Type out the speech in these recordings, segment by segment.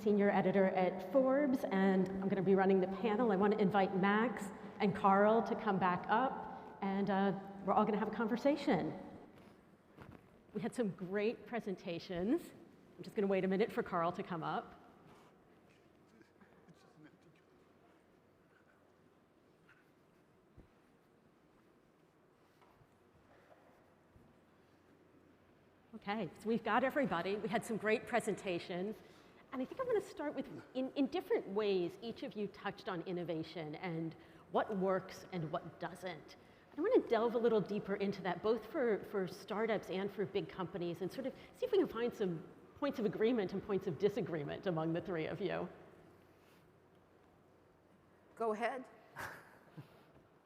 senior editor at Forbes, and I'm going to be running the panel. I want to invite Max and Carl to come back up, and we're all going to have a conversation. We had some great presentations. I'm just going to wait a minute for Carl to come up. Okay, so we've got everybody. We had some great presentations. And I think I'm going to start with, in different ways, each of you touched on innovation and what works and what doesn't. I want to delve a little deeper into that, both for startups and for big companies, and sort of see if we can find some points of agreement and points of disagreement among the three of you. Go ahead.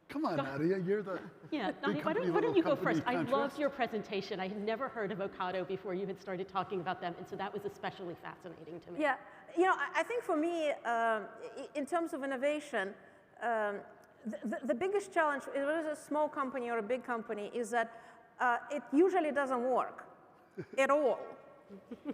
Come on, Nadia, you're the Yeah, Nadia, why don't you go first? I loved your presentation. I had never heard of Ocado before you had started talking about them, and so that was especially fascinating to me. Yeah, I think for me, in terms of innovation, the biggest challenge, whether it's a small company or a big company, is that it usually doesn't work at all.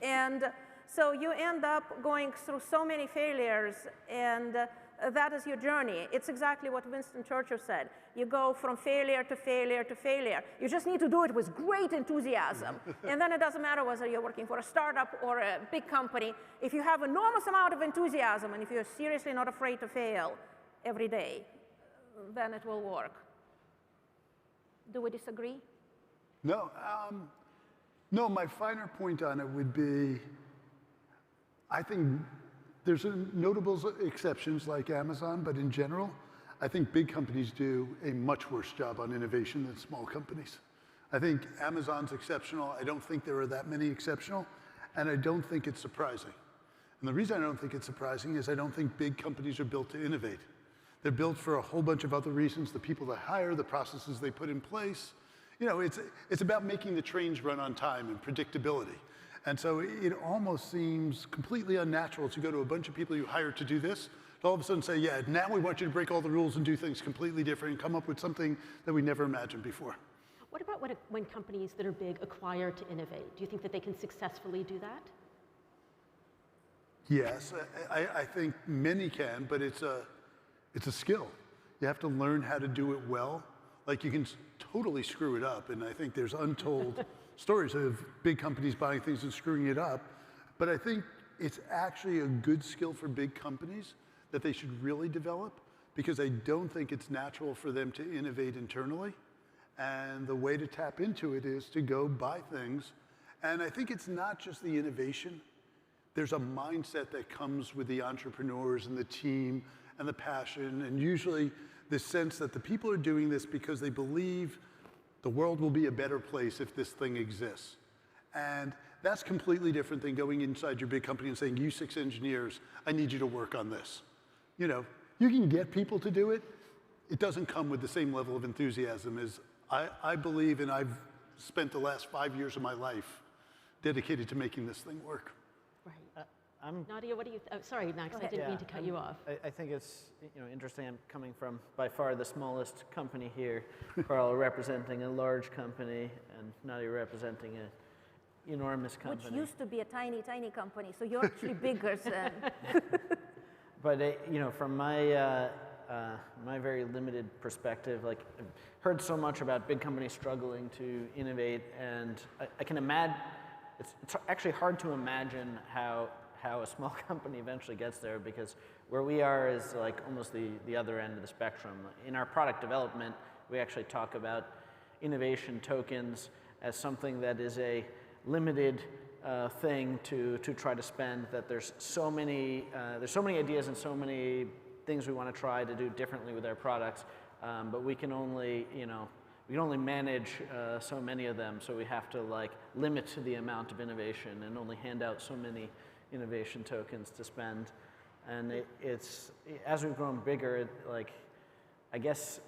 And so you end up going through so many failures, and that is your journey. It's exactly what Winston Churchill said. You go from failure to failure to failure. You just need to do it with great enthusiasm. And then it doesn't matter whether you're working for a startup or a big company. If you have enormous amount of enthusiasm and if you're seriously not afraid to fail every day, then it will work. Do we disagree? No. No, my finer point on it would be, I think there's notable exceptions like Amazon, but in general, I think big companies do a much worse job on innovation than small companies. I think Amazon's exceptional. I don't think there are that many exceptional, and I don't think it's surprising. And the reason I don't think it's surprising is I don't think big companies are built to innovate. They're built for a whole bunch of other reasons, the people they hire, the processes they put in place. It's about making the trains run on time and predictability. And so it almost seems completely unnatural to go to a bunch of people you hire to do this, to all of a sudden say, yeah, now we want you to break all the rules and do things completely different and come up with something that we never imagined before. What about when companies that are big acquire to innovate? Do you think that they can successfully do that? Yes, I think many can, but it's a skill. You have to learn how to do it well. Like, you can totally screw it up, and I think there's untold stories of big companies buying things and screwing it up. But I think it's actually a good skill for big companies that they should really develop, because I don't think it's natural for them to innovate internally. And the way to tap into it is to go buy things. And I think it's not just the innovation. There's a mindset that comes with the entrepreneurs and the team and the passion, and usually the sense that the people are doing this because they believe the world will be a better place if this thing exists. And that's completely different than going inside your big company and saying, you 6 engineers, I need you to work on this. You can get people to do it. It doesn't come with the same level of enthusiasm as I believe, and I've spent the last 5 years of my life dedicated to making this thing work. Right. Nadia, what do you sorry, Max, I didn't mean to cut you off. I think it's interesting. I'm coming from by far the smallest company here, Carl representing a large company, and Nadia representing an enormous company. Which used to be a tiny, tiny company, so you're actually bigger than. But from my my very limited perspective, like, I've heard so much about big companies struggling to innovate, and I can imagine it's actually hard to imagine how a small company eventually gets there, because where we are is like almost the other end of the spectrum. In our product development, we actually talk about innovation tokens as something that is a limited thing to try to spend, that there's so many ideas and so many things we want to try to do differently with our products, but we can only manage so many of them, so we have to limit the amount of innovation and only hand out so many innovation tokens to spend. And it's as we've grown bigger, I guess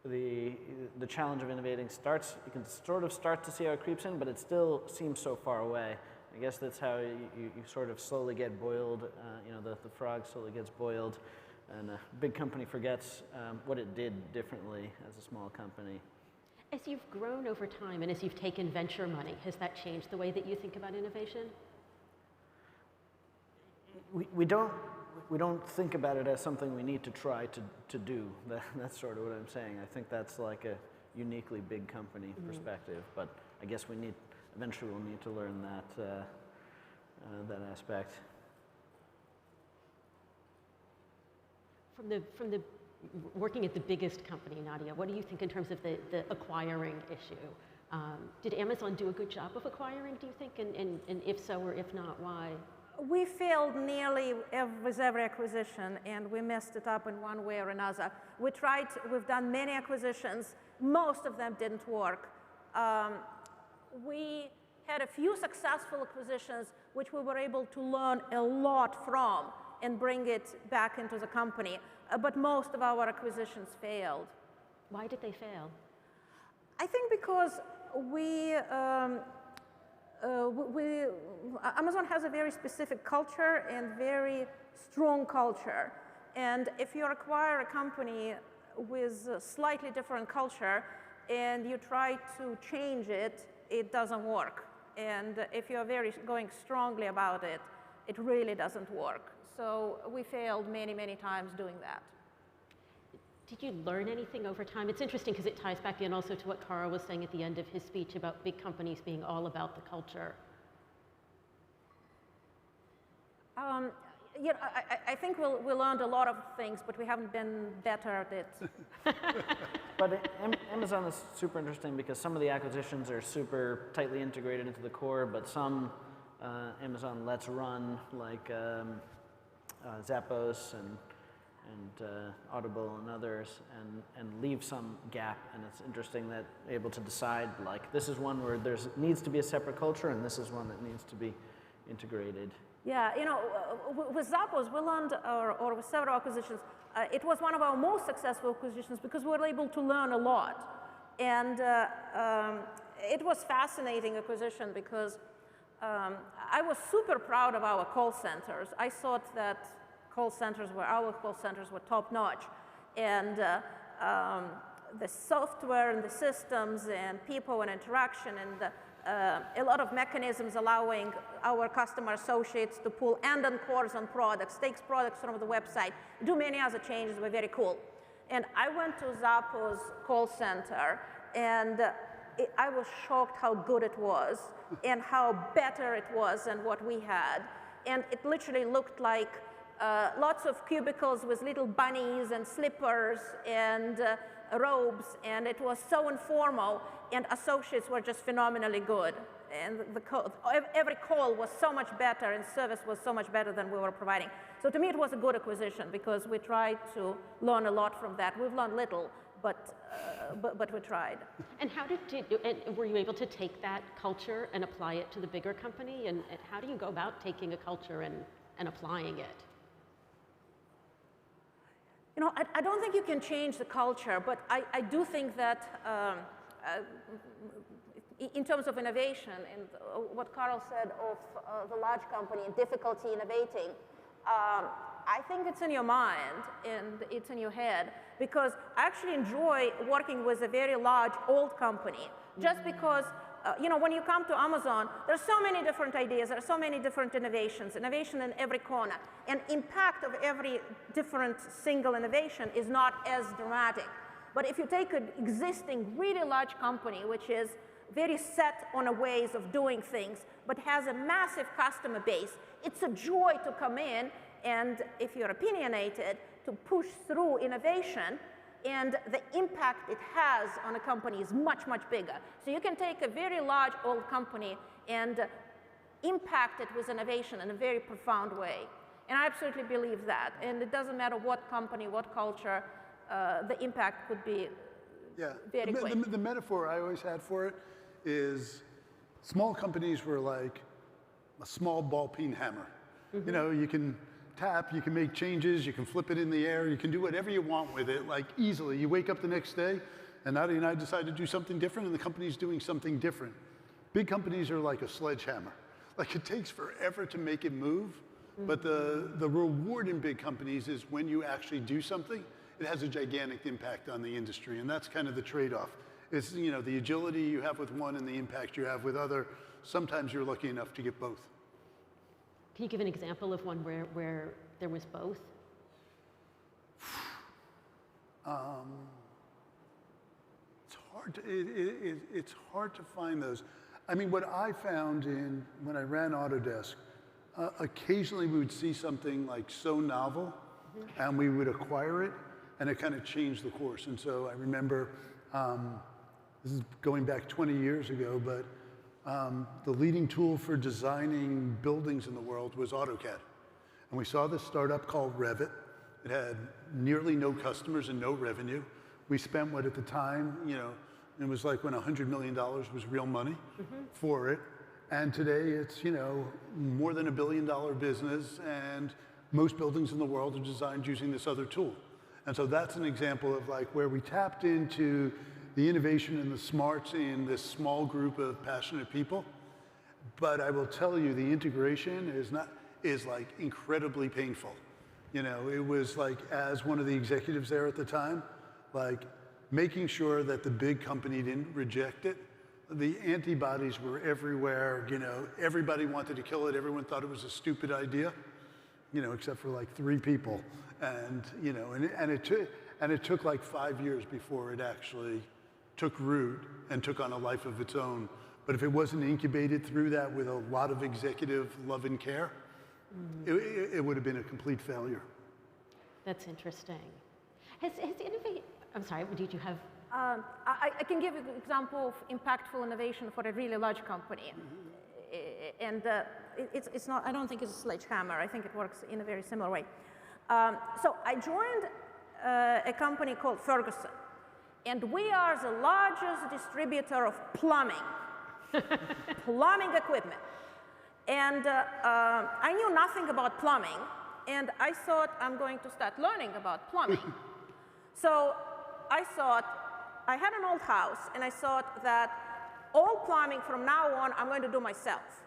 the challenge of innovating starts. You can sort of start to see how it creeps in, but it still seems so far away. I guess that's how you sort of slowly get boiled. The frog slowly gets boiled, and a big company forgets what it did differently as a small company. As you've grown over time and as you've taken venture money, has that changed the way that you think about innovation? we don't think about it as something we need to try to do. That's sort of what I'm saying. I think that's like a uniquely big company perspective, but I guess eventually we'll need to learn that aspect. From the working at the biggest company, Nadia, what do you think in terms of the acquiring issue? Did Amazon do a good job of acquiring, do you think? And if so, or if not, why? We failed nearly with every acquisition, and we messed it up in one way or another. We've done many acquisitions. Most of them didn't work. We had a few successful acquisitions, which we were able to learn a lot from and bring it back into the company. But most of our acquisitions failed. Why did they fail? I think because Amazon has a very specific culture and very strong culture. And if you acquire a company with a slightly different culture and you try to change it, it doesn't work. And if you're going strongly about it, it really doesn't work. So we failed many, many times doing that. Did you learn anything over time? It's interesting because it ties back in also to what Carl was saying at the end of his speech about big companies being all about the culture. You know, I think we learned a lot of things, but we haven't been better at it. But Amazon is super interesting because some of the acquisitions are super tightly integrated into the core, but some Amazon lets run, like Zappos and Audible and others, and leave some gap. And it's interesting that able to decide, like, this is one where there needs to be a separate culture, and this is one that needs to be integrated. Yeah, you know, with Zappos, we learned, or with several acquisitions, it was one of our most successful acquisitions because we were able to learn a lot. And it was fascinating acquisition because I was super proud of our call centers. I thought that our call centers were top-notch. And the software and the systems and people and interaction and a lot of mechanisms allowing our customer associates to pull and cores on products, takes products from the website, do many other changes were very cool. And I went to Zappos call center, and I was shocked how good it was and how better it was than what we had. And it literally looked like lots of cubicles with little bunnies and slippers and robes, and it was so informal, and associates were just phenomenally good. And every call was so much better, and service was so much better than we were providing. So to me, it was a good acquisition because we tried to learn a lot from that. We've learned little, but we tried. And how and were you able to take that culture and apply it to the bigger company? And how do you go about taking a culture and applying it? You know, I don't think you can change the culture, but I do think that in terms of innovation and what Carl said of the large company and difficulty innovating, I think it's in your mind and it's in your head, because I actually enjoy working with a very large old company just because you know, when you come to Amazon, there's so many different ideas, there are so many different innovation in every corner, and impact of every different single innovation is not as dramatic. But if you take an existing really large company, which is very set on a ways of doing things, but has a massive customer base, it's a joy to come in and, if you're opinionated, to push through innovation. And the impact it has on a company is much, much bigger. So you can take a very large old company and impact it with innovation in a very profound way. And I absolutely believe that. And it doesn't matter what company, what culture, the impact could be very quick. The metaphor I always had for it is small companies were like a small ball-peen hammer. Mm-hmm. You know, you can tap, you can make changes, you can flip it in the air, you can do whatever you want with it, like easily. You wake up the next day, and Nadia and I decide to do something different, and the company's doing something different. Big companies are like a sledgehammer. Like, it takes forever to make it move, but the reward in big companies is when you actually do something, it has a gigantic impact on the industry, and that's kind of the trade-off. It's, you know, the agility you have with one and the impact you have with other. Sometimes you're lucky enough to get both. Can you give an example of one where there was both? It's hard to find those. I mean, what I found when I ran Autodesk, occasionally we would see something like so novel, and we would acquire it, and it kind of changed the course. And so I remember, this is going back 20 years ago, but the leading tool for designing buildings in the world was AutoCAD. And we saw this startup called Revit. It had nearly no customers and no revenue. We spent what at the time, it was like when $100 million was real money for it. And today it's, more than $1 billion business, and most buildings in the world are designed using this other tool. And so that's an example of like where we tapped into the innovation and the smarts in this small group of passionate people. But I will tell you, the integration is like incredibly painful. It was like, as one of the executives there at the time, like making sure that the big company didn't reject it. The antibodies were everywhere, everybody wanted to kill it. Everyone thought it was a stupid idea, except for like 3 people. And, it took like 5 years before it actually took root and took on a life of its own. But if it wasn't incubated through that with a lot of executive love and care, it would have been a complete failure. That's interesting. Has innovation, I'm sorry, did you have? I can give you an example of impactful innovation for a really large company. And it's not, I don't think it's a sledgehammer. I think it works in a very similar way. So I joined a company called Ferguson. And we are the largest distributor of plumbing equipment. And I knew nothing about plumbing, and I thought I'm going to start learning about plumbing. So I thought, I had an old house, and I thought that all plumbing from now on I'm going to do myself.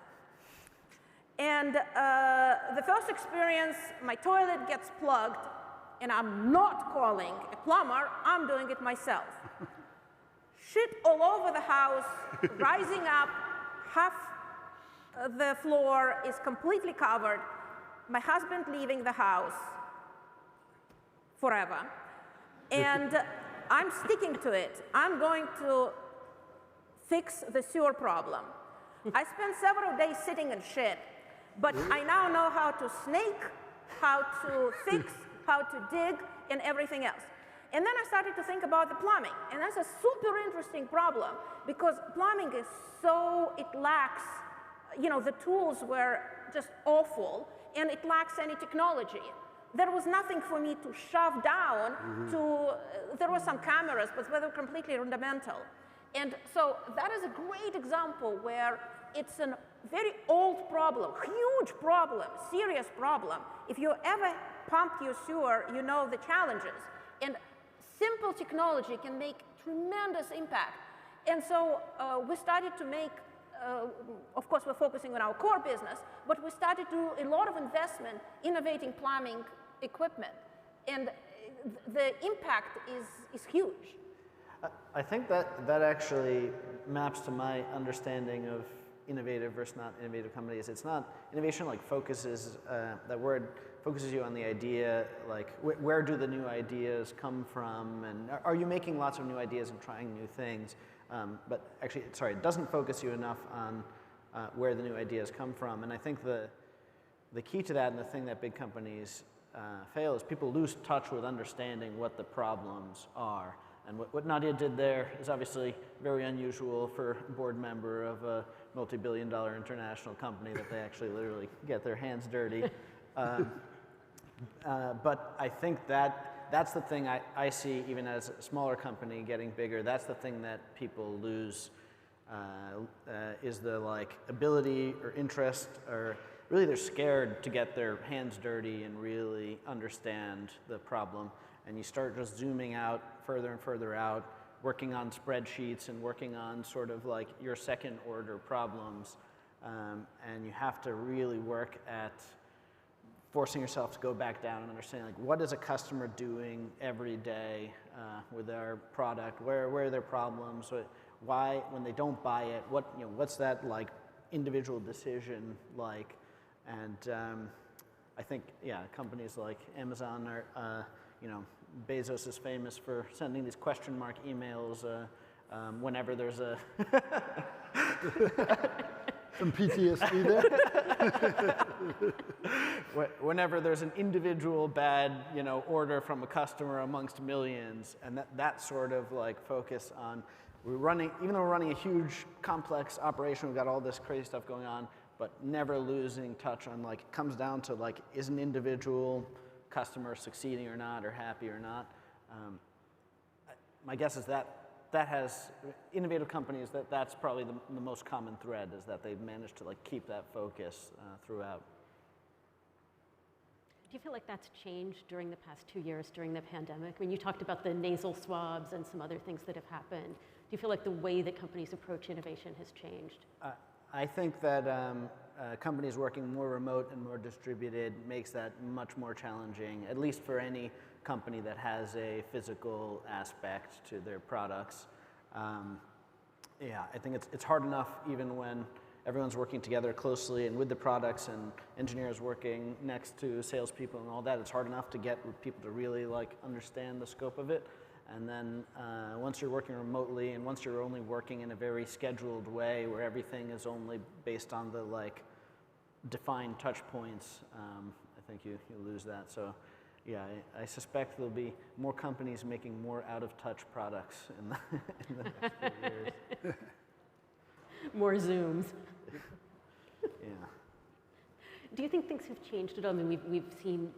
And the first experience, my toilet gets plugged, and I'm not calling a plumber, I'm doing it myself. Shit all over the house, rising up, half the floor is completely covered. My husband leaving the house forever. And I'm sticking to it. I'm going to fix the sewer problem. I spent several days sitting in shit, but I now know how to snake, how to fix, how to dig, and everything else. And then I started to think about the plumbing, and that's a super interesting problem, because plumbing is so, it lacks, the tools were just awful, and it lacks any technology. There was nothing for me to shove down there were some cameras, but they were completely rudimental. And so that is a great example where it's a very old problem, huge problem, serious problem. If you ever pumped your sewer, you know the challenges. And simple technology can make tremendous impact. And so we started to make, of course, we're focusing on our core business, but we started to do a lot of investment innovating plumbing equipment. And the impact is huge. I think that actually maps to my understanding of innovative versus not innovative companies. It's not, innovation like focuses, that word focuses you on the idea, like where do the new ideas come from, and are you making lots of new ideas and trying new things? But actually, sorry, it doesn't focus you enough on where the new ideas come from. And I think the key to that, and the thing that big companies fail, is people lose touch with understanding what the problems are. And what Nadia did there is obviously very unusual for a board member of a multi-billion-dollar international company, that they actually literally get their hands dirty. But I think that's the thing I see, even as a smaller company getting bigger. That's the thing that people lose, is the ability or interest, or really they're scared to get their hands dirty and really understand the problem. And you start just zooming out further and further out, working on spreadsheets and working on sort of like your second order problems. And you have to really work at forcing yourself to go back down and understand, like, what is a customer doing every day with their product? Where are their problems? Why, when they don't buy it, what's that like individual decision like? And I think, yeah, companies like Amazon are, Bezos is famous for sending these question mark emails whenever there's a Some PTSD there. Whenever there's an individual bad, order from a customer amongst millions, and that sort of like focus on even though we're running a huge, complex operation, we've got all this crazy stuff going on, but never losing touch on like, it comes down to like, is an individual customer succeeding or not, or happy or not? My guess is that has innovative companies, that's probably the most common thread, is that they've managed to like keep that focus throughout. Do you feel like that's changed during the past 2 years during the pandemic? I mean, you talked about the nasal swabs and some other things that have happened. Do you feel like the way that companies approach innovation has changed? I think that companies working more remote and more distributed makes that much more challenging, at least for any company that has a physical aspect to their products. Yeah, I think it's hard enough even when everyone's working together closely and with the products and engineers working next to salespeople and all that. It's hard enough to get people to really like understand the scope of it. And then once you're working remotely and once you're only working in a very scheduled way where everything is only based on the like defined touch points, I think you lose that. So yeah, I suspect there'll be more companies making more out-of-touch products in the next few years. More Zooms. Yeah. Do you think things have changed at all? I mean, we've seen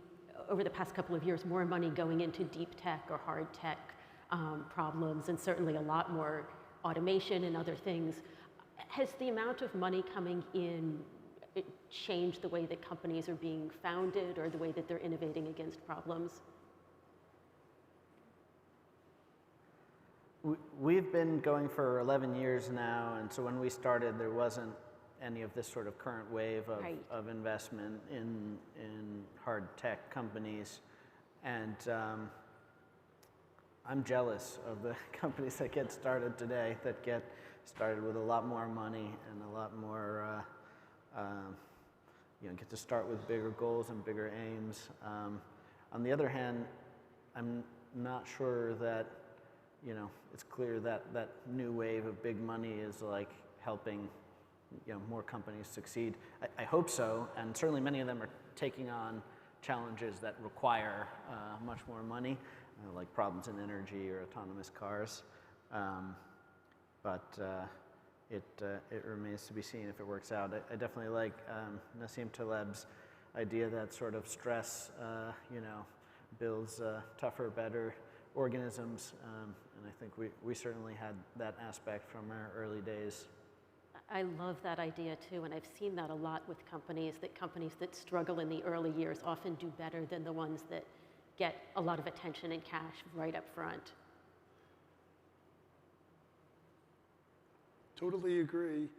over the past couple of years more money going into deep tech or hard tech problems, and certainly a lot more automation and other things. Has the amount of money coming in changed the way that companies are being founded or the way that they're innovating against problems? We've been going for 11 years now, and so when we started, there wasn't any of this sort of current wave of investment in hard tech companies. And I'm jealous of the companies that get started today, that get started with a lot more money and a lot more, get to start with bigger goals and bigger aims. On the other hand, I'm not sure that, it's clear that that new wave of big money is like helping, more companies succeed. I hope so, and certainly many of them are taking on challenges that require much more money, like problems in energy or autonomous cars. But it remains to be seen if it works out. I definitely like Nassim Taleb's idea that sort of stress, builds tougher, better organisms, and I think we certainly had that aspect from our early days. I love that idea too, and I've seen that a lot with companies that struggle in the early years often do better than the ones that get a lot of attention and cash right up front. Totally agree.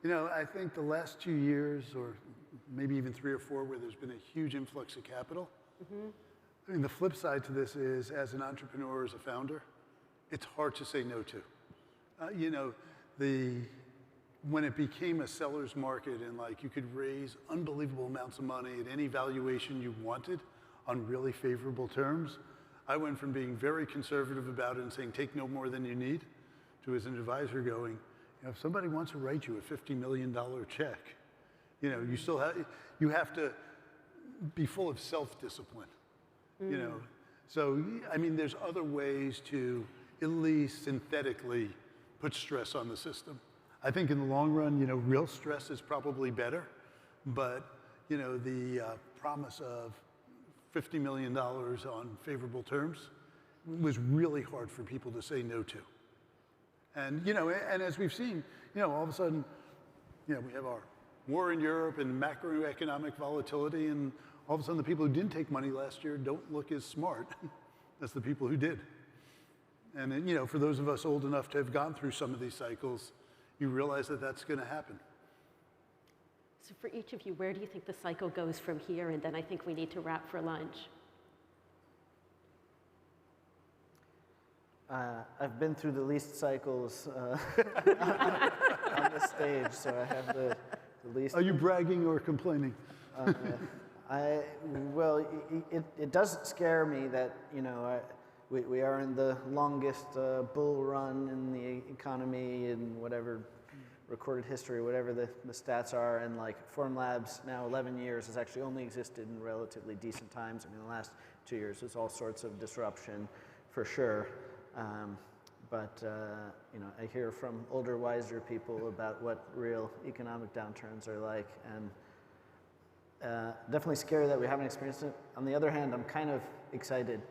I think the last 2 years, or maybe even 3 or 4, where there's been a huge influx of capital. Mm-hmm. I mean, the flip side to this is, as an entrepreneur, as a founder, it's hard to say no to. When it became a seller's market and like you could raise unbelievable amounts of money at any valuation you wanted on really favorable terms, I went from being very conservative about it and saying take no more than you need, to as an advisor going, if somebody wants to write you a $50 million check, you have to be full of self-discipline. So I mean, there's other ways to at least synthetically put stress on the system. I think in the long run, real stress is probably better, but the promise of $50 million on favorable terms was really hard for people to say no to. And and as we've seen, all of a sudden, we have our war in Europe and macroeconomic volatility, and all of a sudden the people who didn't take money last year don't look as smart as the people who did. And then, for those of us old enough to have gone through some of these cycles, you realize that that's going to happen. So for each of you, where do you think the cycle goes from here? And then I think we need to wrap for lunch. I've been through the least cycles on this stage, so I have the least. Are you bragging or complaining? Well, it does scare me that, you know, we are in the longest bull run in the economy in whatever recorded history, whatever the stats are, and like Formlabs now 11 years has actually only existed in relatively decent times. I mean, the last 2 years there's all sorts of disruption for sure. But you know, I hear from older, wiser people about what real economic downturns are like, and definitely scary that we haven't experienced it. On the other hand, I'm kind of excited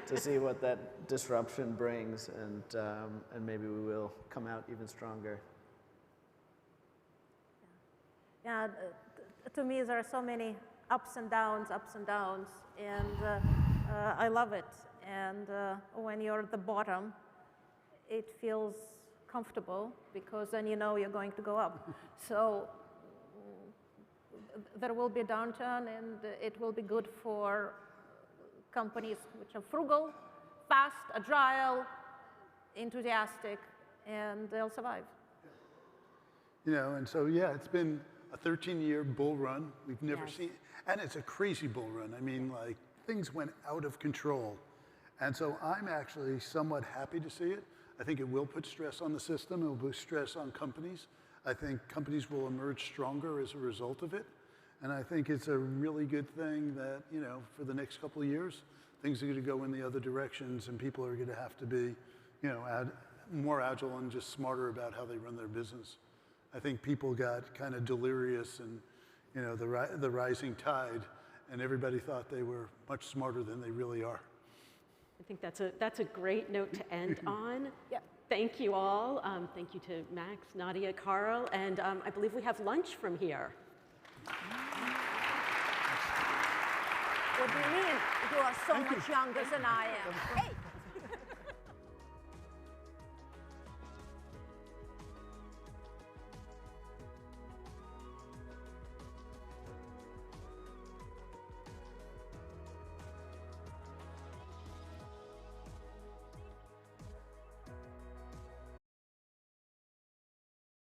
to see what that disruption brings, and maybe we will come out even stronger. Yeah, to me there are so many ups and downs, and I love it. And when you're at the bottom, it feels comfortable because then you know you're going to go up. So there will be a downturn, and it will be good for companies which are frugal, fast, agile, enthusiastic, and they'll survive. You know, and so, yeah, it's been a 13-year bull run. We've never seen, and it's a crazy bull run. I mean, like, things went out of control. And so I'm actually somewhat happy to see it. I think it will put stress on the system. It will put stress on companies. I think companies will emerge stronger as a result of it. And I think it's a really good thing that, you know, for the next couple of years, things are going to go in the other directions, and people are going to have to be, you know, more agile and just smarter about how they run their business. I think people got kind of delirious and, you know, the rising tide, and everybody thought they were much smarter than they really are. I think that's a great note to end on. Yeah. Thank you all. Thank you to Max, Nadia, Carl, and I believe we have lunch from here. What do you mean? You are so much younger than I am. Hey.